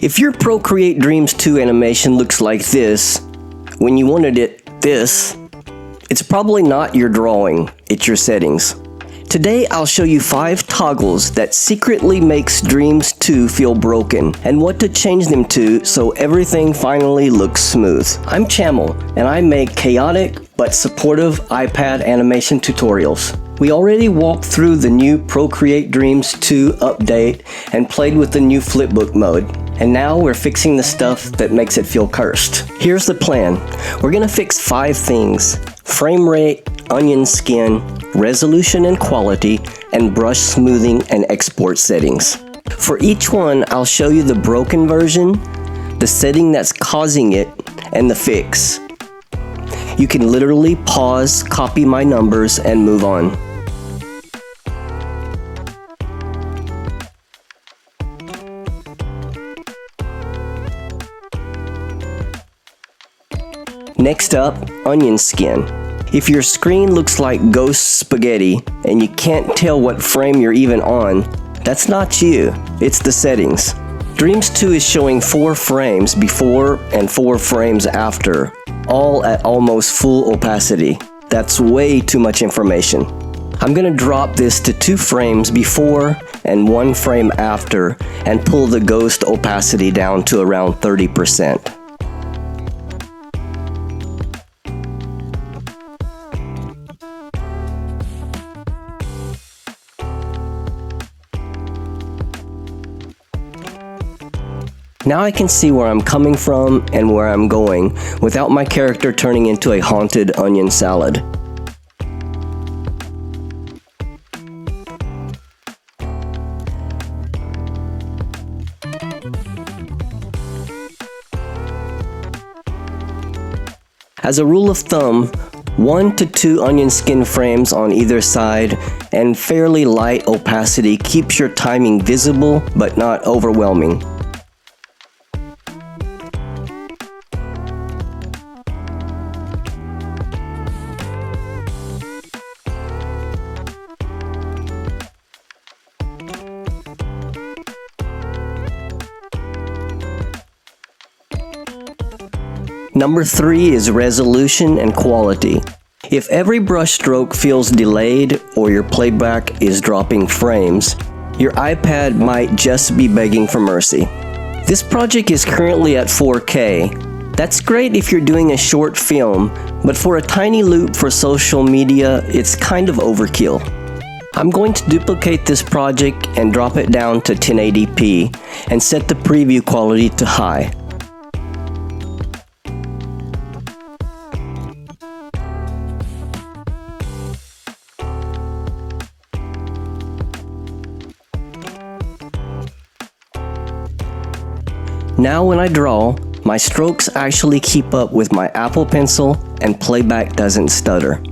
If your Procreate Dreams 2 animation looks like this, when you wanted it this, it's probably not your drawing, it's your settings. Today I'll show you 5 toggles that secretly makes Dreams 2 feel broken and what to change them to so everything finally looks smooth. I'm Chamel and I make chaotic but supportive iPad animation tutorials. We already walked through the new Procreate Dreams 2 update and played with the new flipbook mode. And now we're fixing the stuff that makes it feel cursed. Here's the plan. We're gonna fix 5 things: frame rate, onion skin, resolution and quality, and brush smoothing and export settings. For each one, I'll show you the broken version, the setting that's causing it, and the fix. You can literally pause, copy my numbers, and move on. Next up, onion skin. If your screen looks like ghost spaghetti and you can't tell what frame you're even on, that's not you, it's the settings. Dreams 2 is showing 4 frames before and 4 frames after, all at almost full opacity. That's way too much information. I'm gonna drop this to 2 frames before and 1 frame after and pull the ghost opacity down to around 30%. Now I can see where I'm coming from and where I'm going without my character turning into a haunted onion salad. As a rule of thumb, 1 to 2 onion skin frames on either side and fairly light opacity keeps your timing visible but not overwhelming. Number 3 is resolution and quality. If every brush stroke feels delayed or your playback is dropping frames, your iPad might just be begging for mercy. This project is currently at 4K. That's great if you're doing a short film, but for a tiny loop for social media, it's kind of overkill. I'm going to duplicate this project and drop it down to 1080p and set the preview quality to high. Now when I draw, my strokes actually keep up with my Apple Pencil and playback doesn't stutter.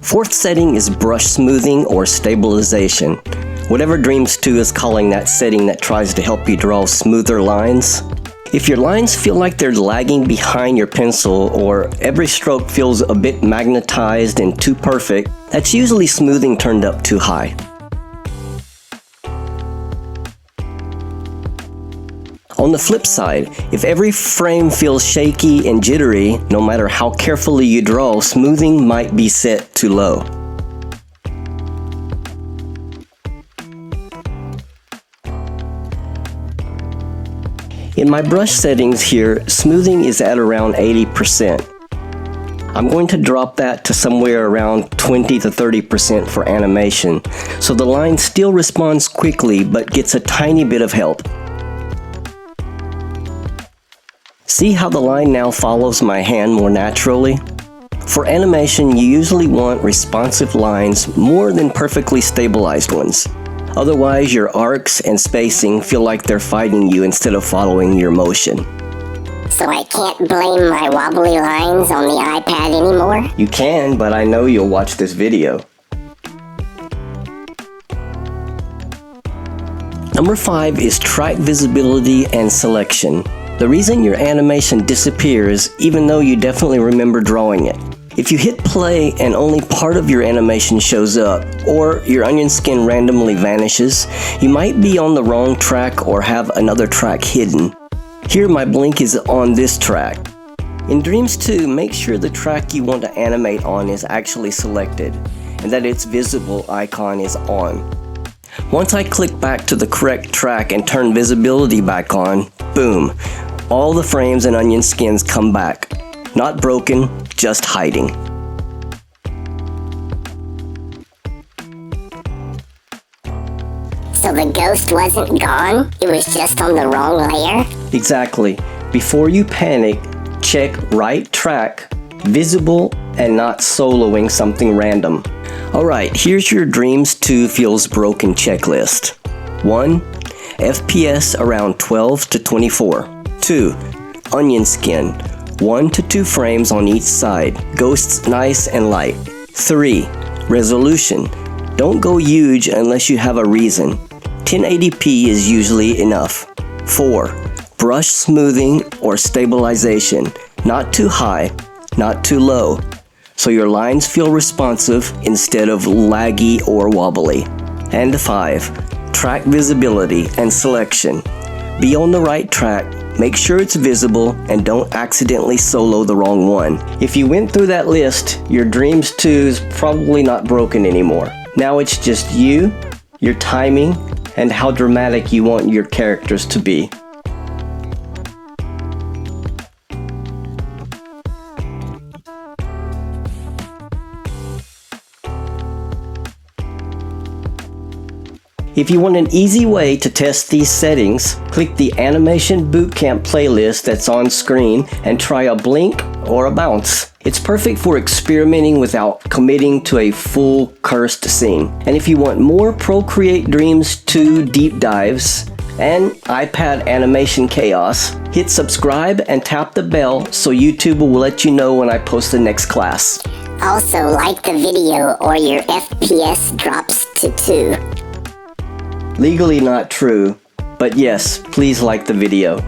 Fourth setting is brush smoothing or stabilization. Whatever Dreams 2 is calling that setting that tries to help you draw smoother lines. If your lines feel like they're lagging behind your pencil or every stroke feels a bit magnetized and too perfect, that's usually smoothing turned up too high. On the flip side, if every frame feels shaky and jittery, no matter how carefully you draw, smoothing might be set too low. In my brush settings here, smoothing is at around 80%. I'm going to drop that to somewhere around 20 to 30% for animation, so the line still responds quickly but gets a tiny bit of help. See how the line now follows my hand more naturally? For animation, you usually want responsive lines more than perfectly stabilized ones. Otherwise, your arcs and spacing feel like they're fighting you instead of following your motion. So I can't blame my wobbly lines on the iPad anymore? You can, but I know you'll watch this video. Number 5 is track visibility and selection. The reason your animation disappears, even though you definitely remember drawing it. If you hit play and only part of your animation shows up, or your onion skin randomly vanishes, you might be on the wrong track or have another track hidden. Here my blink is on this track. In Dreams 2, make sure the track you want to animate on is actually selected, and that its visible icon is on. Once I click back to the correct track and turn visibility back on, boom, all the frames and onion skins come back. Not broken, just hiding. So the ghost wasn't gone, it was just on the wrong layer? Exactly. Before you panic, check right track, visible, and not soloing something random. Alright, here's your Dreams 2 Feels Broken checklist. 1. FPS around 12 to 24. 2. Onion skin. 1 to 2 frames on each side. Ghosts nice and light. 3. Resolution. Don't go huge unless you have a reason. 1080p is usually enough. 4. Brush smoothing or stabilization. Not too high, not too low, so your lines feel responsive instead of laggy or wobbly. And 5. Track visibility and selection. Be on the right track, make sure it's visible, and don't accidentally solo the wrong one. If you went through that list, your Dreams 2 is probably not broken anymore. Now it's just you, your timing, and how dramatic you want your characters to be. If you want an easy way to test these settings, click the Animation Bootcamp playlist that's on screen and try a blink or a bounce. It's perfect for experimenting without committing to a full cursed scene. And if you want more Procreate Dreams 2 deep dives and iPad animation chaos, hit subscribe and tap the bell so YouTube will let you know when I post the next class. Also, like the video or your FPS drops to 2. Legally not true, but yes, please like the video.